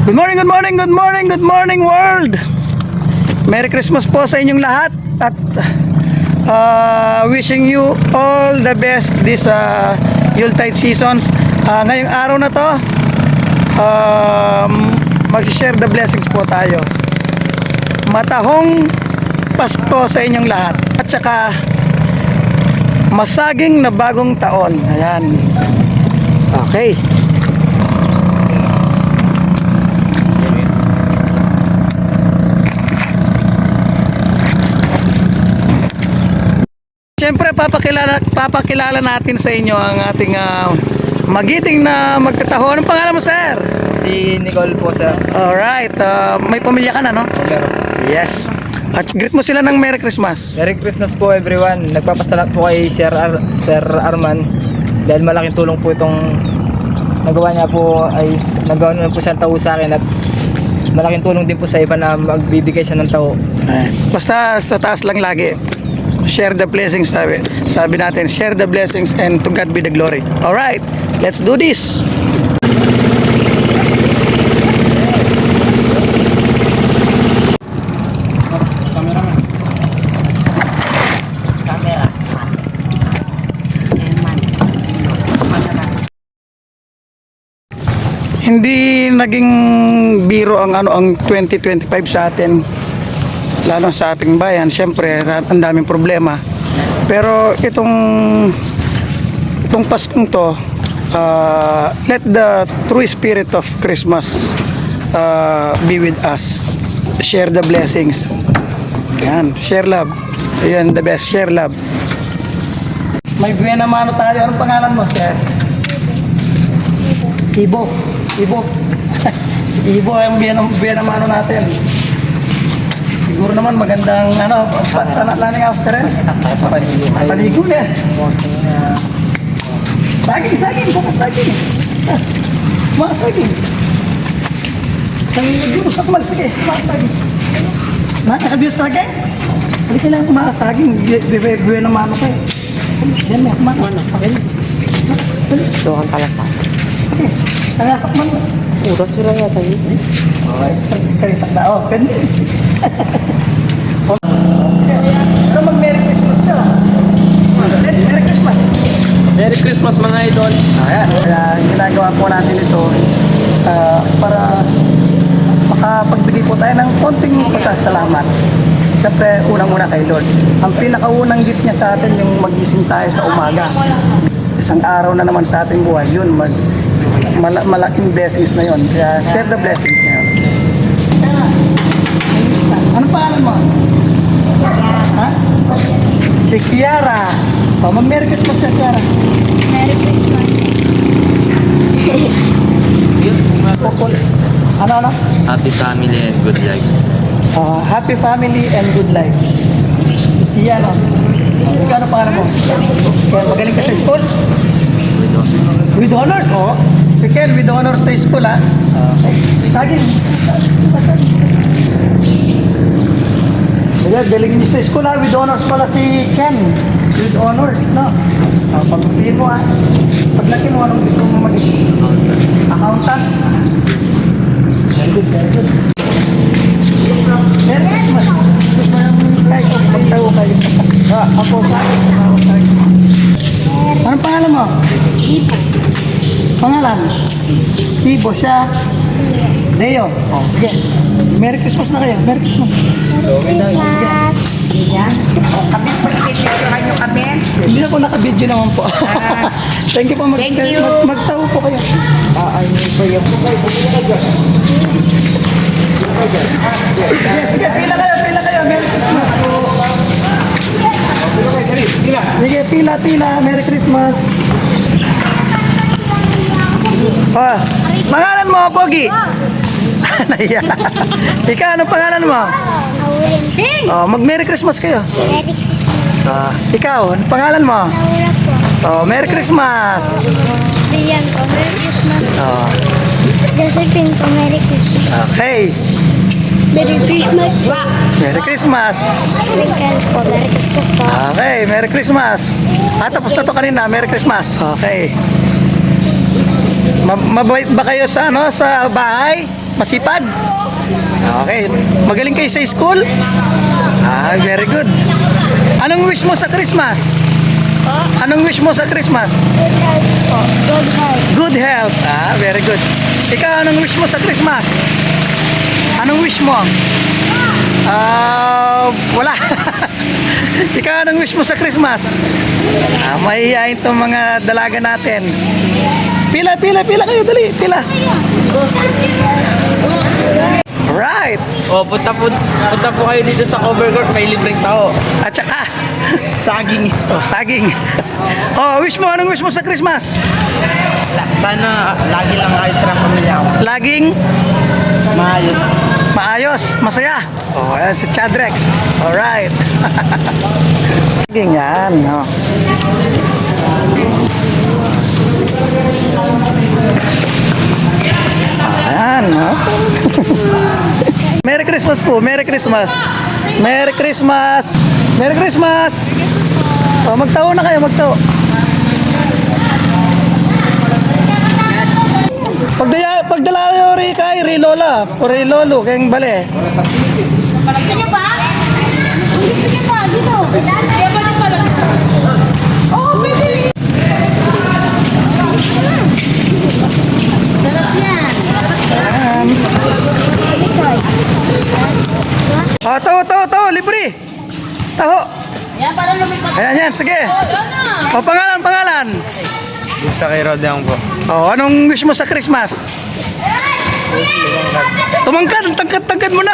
Good morning, good morning, good morning, good morning world. Merry Christmas po sa inyong lahat at wishing you all the best this Yuletide seasons. Ngayong araw na to, mag-share the blessings po tayo. Matahong Pasko sa inyong lahat at saka masaging na bagong taon. Ayan. Okay. Siyempre papakilala natin sa inyo ang ating magiting na magtataho. Anong pangalan mo, sir? Si Nicole po, sir. Alright, may pamilya ka na, no? Claro. Yes. At greet mo sila ng Merry Christmas. Merry Christmas po everyone. Nagpapasalamat po kay Sir Arman dahil malaking tulong po itong nagawa niya po, ay nagawa niya po siyang tao sa akin at malaking tulong din po sa iba na magbibigay siya ng tao. Basta sa taas lang lagi. Share the blessings, sabi natin, share the blessings and to God be the glory. Alright, let's do this. Hindi naging biro ang 2025 sa atin, lalo sa ating bayan. Siyempre ang daming problema, pero itong Paskong to, let the true spirit of Christmas be with us. Share the blessings. Yan, share love. Ayan, the best, share love. May buena mano tayo. Anong pangalan mo, sir? Ibo. Si Ibo ang buena mano natin. Siguro naman magandang laning house ka rin. Paligo na. Saging, bukas saging. Mga saging. Kang nag-iusak sige, mga saging. Nakakabiyos saging? Hindi kailangan kumakas saging. Buwe na mano kayo. Diyan may kumakas. Doon pala sa Okay, talasak man. Uras sila yata yun. Okay, karitak na. Oh, pwede. Pero mag-Merry Christmas ka. Merry Christmas. Merry Christmas mga idol. Ayan, kaya ginagawa po natin ito para makapagbigay po tayo ng konting pasasalamat. Siyempre, unang-una kay Lord. Ang pinakaunang gift niya sa atin yung magising tayo sa umaga. Isang araw na naman sa ating buhay, yun, malaking blessings na yun. Kaya share the blessings na yun. Anong pangalan mo? Ha? Si Kiara. Mag-Merry Christmas siya, Kiara. Merry Christmas. Ano? Happy family and good lives. Happy family and good life. Si Sia, no? Ikaw, ano pangalan mo? Kaya magaling ka sa school? With honors, oh. Si Ken, with honors sa school, ha? Saging. Galing niyo sa school, ha? With honors pala si Ken. With honors, no? Pag-upihin mo, ha? Paglaki mo, anong gusto mo maging? Accountant. Very good, very good. Merry Christmas. Kahit magtawo kayo. Ako, saging. Anong pangalan mo? Ibo. Pangalan? Ibo siya. Leo. Oh, sige. Merry Christmas na kayo. Merry Christmas. Merry Christmas. Hindi na po naka-video naman po. Thank you po. Thank you. Magtawo po kayo. Sige, pila kayo. Merry Christmas. Sige, pila. Merry Christmas. Pangalan mo, Pogi? Naiya. Ikaw, anong pangalan mo? Ping. Mag-Merry Christmas kayo. Merry Christmas. Ikaw, anong pangalan mo? Laura po. Merry Christmas. Rian po. Merry Christmas. Josephine po. Merry Christmas. Okay. Merry Christmas. Merry Christmas. Michael po. Merry Christmas po. Okay, Merry Christmas. Tapos na to kanina, Merry Christmas. Okay. Mabait ba kayo sa sa bahay? Masipag? Okay. Magaling kayo sa school? Ah, very good. Anong wish mo sa Christmas? Anong wish mo sa Christmas? Good health po. Good health. Good health. Ah, very good. Ikaw, anong wish mo sa Christmas? Anong wish mo? Wala. Ikaw, anong wish mo sa Christmas? Mahihayin tong mga dalaga natin. Pila kayo, dali, pila. Right. Punta po kayo dito sa cover court, may libreng tao. At saka, Saging. saging. Wish mo, anong wish mo sa Christmas? Sana lagi lang kayo sa pamilya ko. Laging Maayos. maayos, masaya. Ayan si Chadrex. Alright. Saging yan. Ayan. Merry Christmas po. Merry Christmas. Merry Christmas. Merry Christmas. Magtao na kayo, magtao. Pagdala kayo ri lola, o ri lolo, kayong bale. Gusto niyo pa? Gusto niyo pa? Dito. Kaya ba na pala? Oo, pwede. Sarap yan. Taho, libre. Taho. Yan, para lumipat. Ayan, sige. Pangalan. Sa kay Rodeong po. Anong wish mo sa Christmas? Tumangkad, tangkad mo na.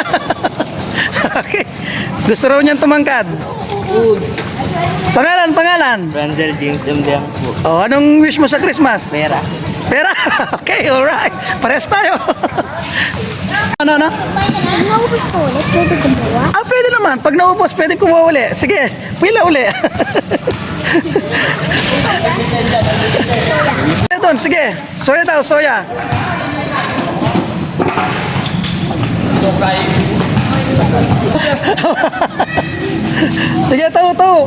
Okay. Gusto raw niyan tumangkad. Pangalan. Brandel James Mdem po. Anong wish mo sa Christmas? Pera. Pera? Okay, alright. Pares tayo. Ano? Naubos po ulit. Pwede gumawa. Pwede naman. Pag naubos, pwede kumuha uli. Sige, pila uli. Doon, sige. Soya daw, soya. Sige, tao.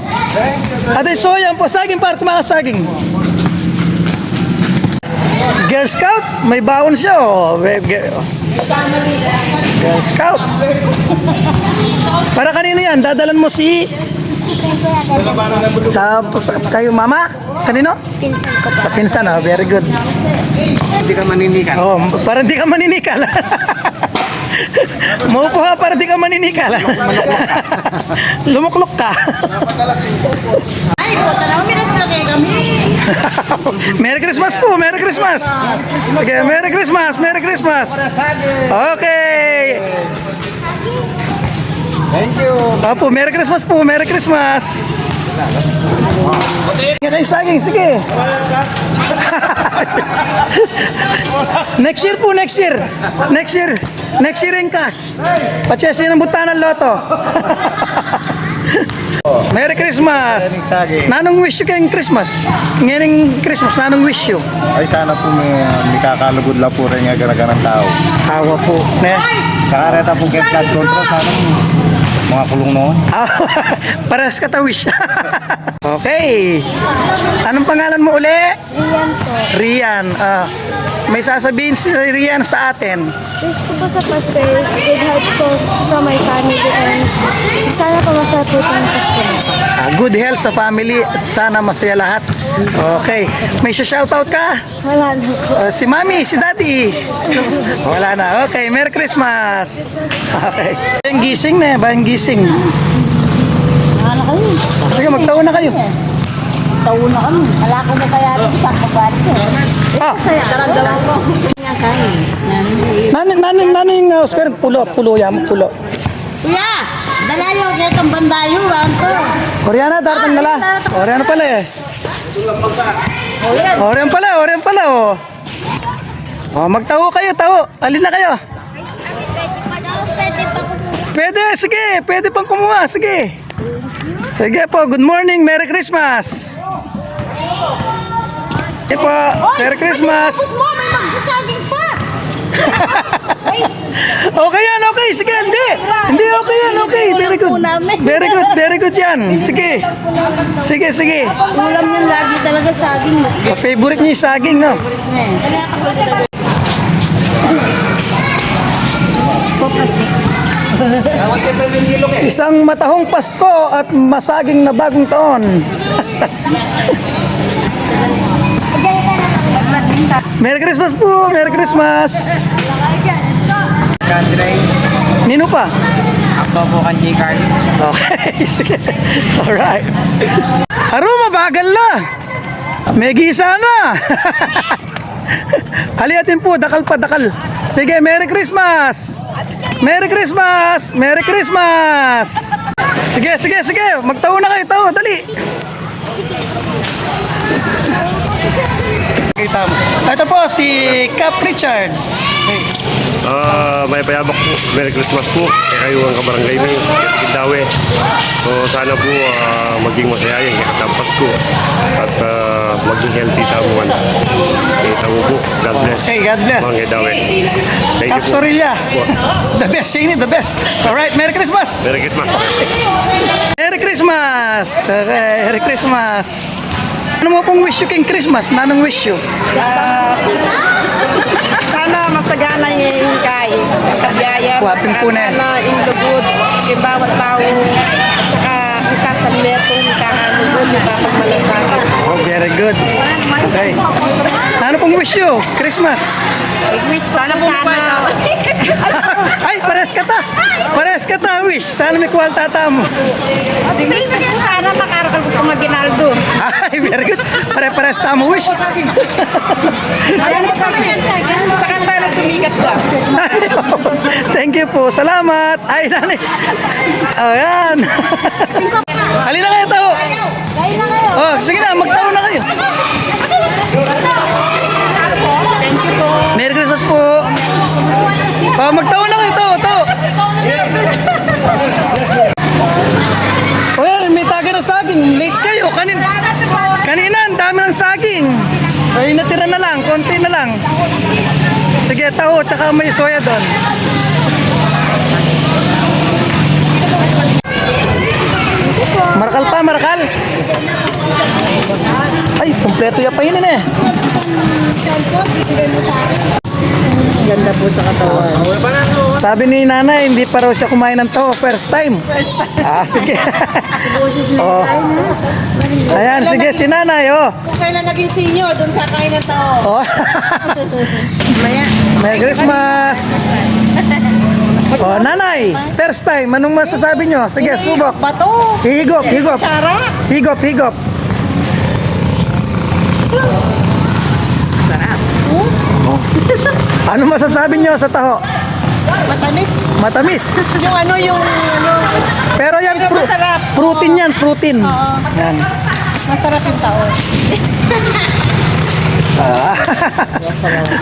Ate, soya po. Saging par, kumakasaging. Girl Scout, may baon siya. Girl Scout. Para kanino yan? Dadalan mo si... Sa kayo mama? Kanino? Pinsan ko po. Sa pinsan, very good. Hindi ka maninikal. Para hindi ka maninikal. Maupo ka para hindi ka maninikal. Lumuklok ka. Ay, puta na. Uminas na kayo kami. Merry Christmas po, Merry Christmas. Sige, Merry Christmas. Okay. Thank you. Opo, Merry Christmas po, Merry Christmas. Sige kayo saging, sige. Next year po, next year in cash. Patsesi ng buta ng loto. Merry Christmas. Nanong wish you kayong Christmas? Ngayong Christmas, nanong wish you? Ay sana po may kakalugod lang po rin nga ganaganang tao. Hawa po. Kakareta po kay flood control sana mga kulong noon. Parehas ka ta wish. Okay. Anong pangalan mo uli? Riyan po. Rian. May sasabihin si Rian sa atin. Wish ko po sa Pasko is good health po from my family and sana po masaya po itong Pasko. Good health sa family at sana masaya lahat. Okay. May shoutout ka? Wala na po. Si Mami, si Daddy. Wala na. Okay, Merry Christmas. Okay. Bayang gising na, bayang gising. Wala na kayo. Sige, magtaon na kayo. Taon na kami. Wala ko na kaya rin sa kabalit ko. Sarap daw po. Yan kain. Nanin Oscar, pulo. Kuya, dalayo kaya itong bandayo. Wanto. Oriana, daratang nala. Oriana pala eh. Oriana pala. Magtaho kayo, taho. Alin na kayo? Pwede, sige. Pwede pang kumuha, sige. Sige po, good morning, Merry Christmas. Sige po, Merry Christmas. May magsasaging pa. Okay yan, okay. Sige, hindi okay yan, okay. Very good yan. Sige. Ulam yung lagi talaga saging. Eh. Favorite niya yung saging, no? Kaya ako. Favorite niya yung saging, no? Okay, Merry Christmas. Sige, Merry Christmas. Merry Christmas. Merry Christmas. Okay, yan, okay. Sige, sige. Sige, sige. Okay yan, okay. Very good. Very good yan. Sige. Sige, sige. Isang matahong Pasko at masaging na bagong taon. Merry Christmas po! Merry Christmas! Country. Nino pa? Ako po kan G-Card. Okay, sige. Alright. Aro, mabagal na. May gisa na. Aliatin po, dakal pa, dakal. Sige, Merry Christmas! Merry Christmas! Merry Christmas! Sige, sige, sige. Magtaon na kayo, tao, dali. Kita mo. Ito po, si Cap Richard. May payabak po. Merry Christmas po. Kaya kayo ang kabarangay na yun. Kaya Kidawe. So sana po maging masaya yung kakatampas ko. At maging healthy tamuan. Kaya tamo po. God bless. Hey, God bless. Mga Kidawe. Thank Cap you po. Sorilla. The best, Shane, the best. Alright, Merry Christmas! Merry Christmas. Merry Christmas! Okay, Merry Christmas! Ano mo pong wish you king Christmas? Nanong wish you? Sana masagana yung ingkay sa biyaya. Wapin po na yan. Sana indugod kay bawat tao. Saka isa sa netong kahalugod yung dapat malasakit. Oh, very good. Okay. Ano pong wish you? Christmas? Wish sana po sana. Ay, pares ka ta! Pares ka ta, wish. Sana may kwalta mo. Wish na po sana makarakal ko mga ginaldo. Ay, very good. Pare-pares tamo wish. Ayan po kami. Saka sana sumikat ka. Thank you po. Salamat. Ay, nani. Ayan. Halina kayo, tao. Oh, sige na, magtao na kayo. Thank you po. Merry Christmas po. Oh, magtao na kayo, tao. Oh, yan, may taga ng saging. Late kayo. Kanina, ang dami ng saging. Ay, natira na lang. Konti na lang. Sige, tao. Tsaka may soya doon. Marakal pa, marakal. Ay, kumpleto ya pa yun eh. Ganda po sa katawan. Sabi ni nanay, hindi pa raw siya kumain ng tao. First time. Sige. Oh. Ayan, sige, si nanay, oh. Kung kailan naging senior, doon sa kain ng tao. Oh. Merry Christmas. Oh, nanay, first time. Anong masasabi nyo? Sige, subok. Bato. Higop, higop. Tsara. Higop, higop. Sarap. Ano masasabi nyo sa taho? Matamis. Matamis. Yung ano. Pero yan, Pero masarap. protein yan, protein. Oo. Yan. Masarap yung tao.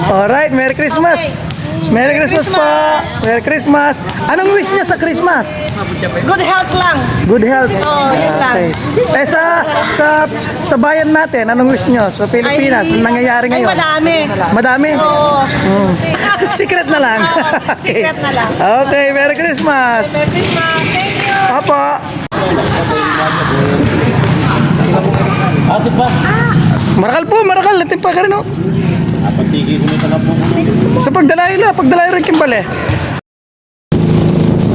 Alright, Merry Christmas. Merry Christmas po. Merry Christmas. Anong wish nyo sa Christmas? Good health lang. Good health. Oo, yun lang. Eh sa bayan natin, anong wish nyo sa Pilipinas? Anong nangyayari Ay, ngayon? madami. Madami? Oo. Secret na lang. Secret na lang. Okay, Merry Christmas. Merry Christmas. Thank you. Opo. Marakal po, marakal. Natimpa ka rin, oh. Pagtigi ko nito na po. Sa pagdalayo rin kimbali.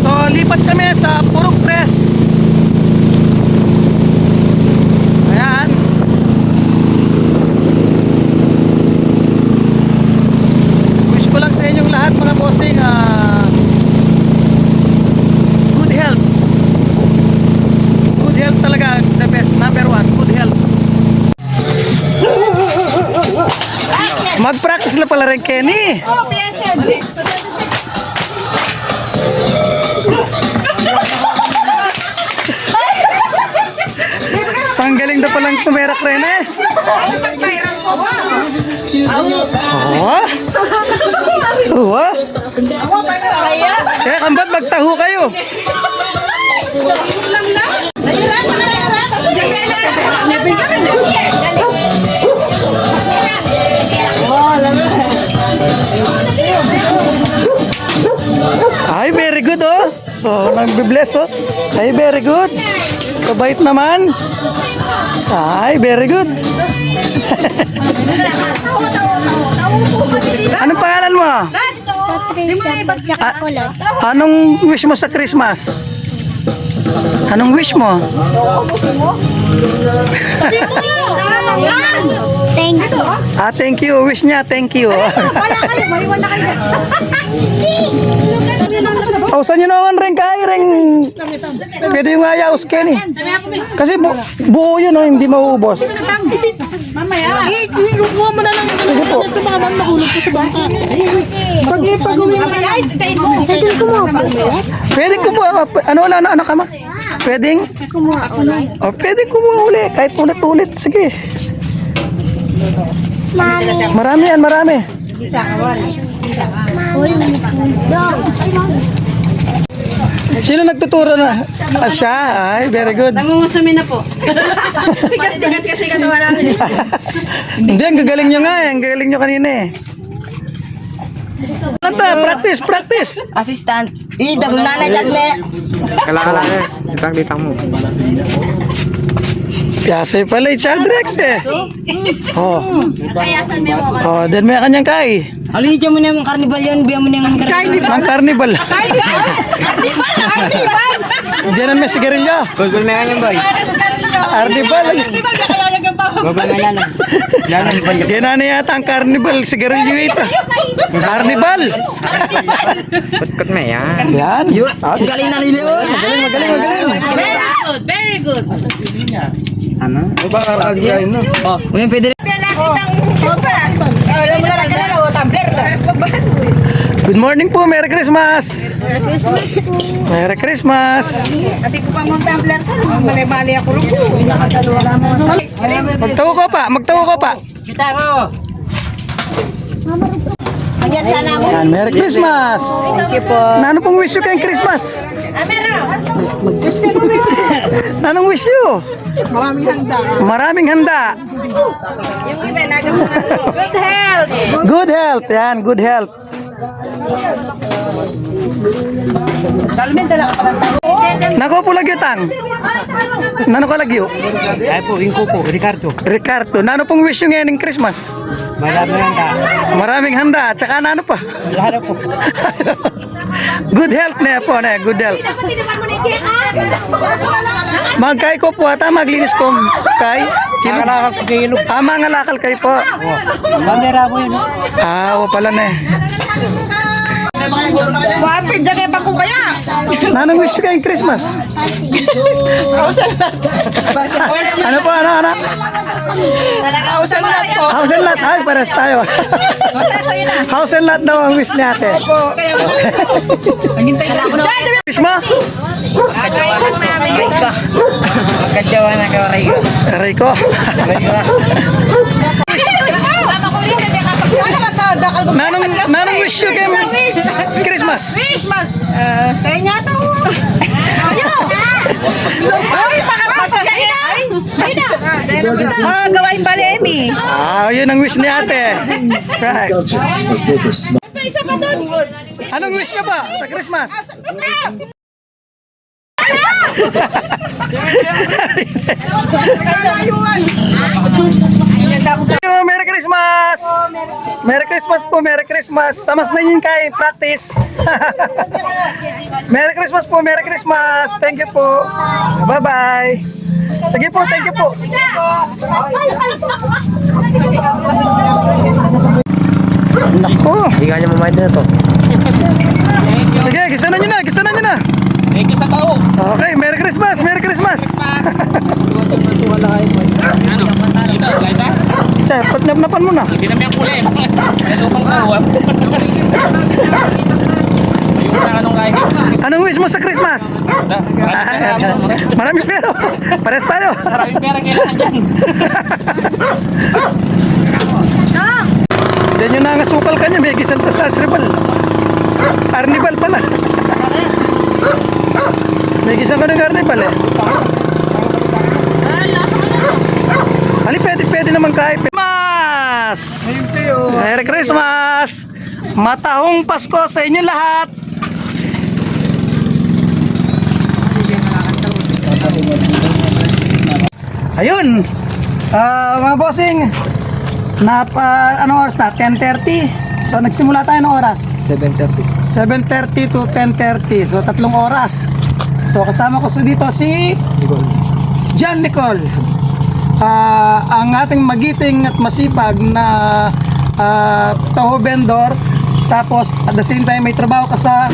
So, lipat kami sa Purok Press. Ayan. Wish ko lang sa inyong lahat mga bossing, good health. Good health talaga, the best. Number one, good health. Mag-practice na pala rin, Kenny. Panggaling daw palang tumerak rin eh. Oo. Kaya kambat magtaho kayo. Ay, very good oh. Oh, nagbe-bless oh. Ay, very good. Kabait naman. Ay, very good. Anong pangalan mo? Christmas, tsaka kulot. Anong wish mo sa Christmas? Anong wish mo? Thank you. Thank you. Wish niya, thank you. Saan nyo naman rin kay ring pwede yung ayaw skin eh. Kasi buo yun, hindi mauubos. Mamaya. Ilukuha mo na lang. Sige po. Ito mga man mahulog ko sa basa. Pag-uwi mo. Ay, tayin mo. Pwede kumuha pa ulit? Pwedeng kumuha. Ano wala na anak ka ma? Pwedeng? Kumuha ulit. Pwedeng kumuha uli. Kahit ulit-ulit. Sige. Mami. Marami yan, marami. Uy, dog. Sino nagtuturo na? Siya? Ay, very good. Nangungusumi na po. Tigas kasi katawa namin. Hindi, ang gagaling nyo nga eh. Ang gagaling nyo kanina eh. Kanta, practice. Assistant. Dagong nanay tagle. Kala ditang mo. Yasay pala yung child Rex eh. Then may kanyang kay. Alija mo na yung carnival yun. Biya mo na yung carnival. Ang carnival. Diyan may sigarilyo. Gulgul may kanyang boy. Carnival. Gulgul may lalang. Diyan na yata ang carnival sigarilyo ito. Carnival. Kutkut may yan. Yan. Galing na nila yun. Very good. Ano? Ba kakagayin no? Oh, ngayon pwede Alam mo na rin kanala o tumbler lang. Good morning po. Merry Christmas. Christmas po. Merry Christmas. Ati ko pa mong tumbler ka. Mali ako rin po. Magtawo ko pa. kita mo. Ayan sana ako. Yan, Merry Christmas. Thank you po. Ano pong wish you kayong Christmas? Anong wish you? Maraming handa. Maraming handa. Yung iba, nagawa ko. Good health. Good health. Yan, good health. Dalmin dala ka palang tao. Nako po lagyutang. Nano ka lagyo? Ay po, ingko po, Ricardo. Ricardo, nano pong wish you ngayon ng Christmas? Maraming handa. Maraming handa. Tsaka nano pa? Lahat po. Good health na po na, good health. Magkay ko po ata, maglinis ko kay. Nakalakal ko kayo ilog. Mangalakal kayo po. Bandera mo yun. O pala na eh. Wapit, dyan pa ko kaya. Nanong wish you kayong Christmas? Ano po, ano? Nalakausan na po. House and lot. Ay, pares tayo. House and lot daw ang wish ni ate. Naghintay na ako na. Wish mo? Magkadyawa na ka, Rico. Rico. Nanong wish you kayong Christmas? Christmas. Kaya nga ito. Ayo. Ay, pakapata. Ay na. Gawain bali, Emi. Yun ang wish ni ate. Right. Isa pa doon. Anong wish niya ba sa Christmas? Merry Christmas! Merry Christmas po, Merry Christmas! Samas na yun kay practice. Merry Christmas po, Merry Christmas! Thank you po. Bye-bye. Sige po, thank you po. Nako. Hindi ka niya mamayin na to. Sige, gisanan nyo na. Thank you sa tao. Okay, Merry Christmas, Merry Christmas. Patnap-napan mo na. Hindi namin ang kulay. Ano pang tao? Ayun sa anong kahit. Anong wish mo sa Christmas? Marami pero. Pares tayo. Maraming pera kailangan dyan. Diyan yung nangasukal ka niya, may gisang sa Sribal. Carnival pala. May gisang ka ng carnival eh. Ali, pwede naman kahit. Christmas! Merry Christmas! Matahong Pasko sa inyo lahat! Ayun! Mga bossing, anong oras na? 10:30. So nagsimula tayo ng oras 7:30. 7:30 to 10:30. So 3 oras. So kasama ko dito si John Nicole. Ang ating magiting at masipag na taho vendor. Tapos at the same time may trabaho ka sa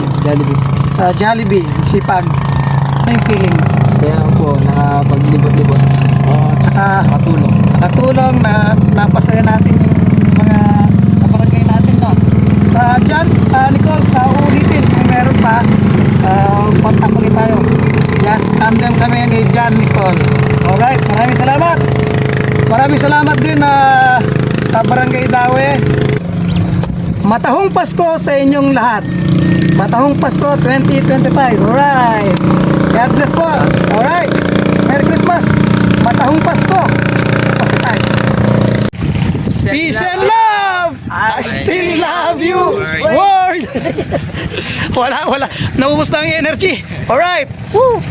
Jollibee. Sipag. Ano yung feeling? Masaya po, nakapaglibot-libot. Tsaka Nakatulong. na napasaya natin yung mga kabarangay natin, no? Sa John, Nicole, sa ulitin kung meron pa, contact ulit tayo. Yan, tandem kami ni John Nicole. Alright, maraming salamat din na Barangay Dawe. Matahong Pasko sa inyong lahat. Matahong Pasko 2025. Alright. God bless po. Alright. Merry Christmas. Matahong Pasko. Alright. Peace and love. I still love you. World. wala. Naubos na ang energy. Alright. Woo.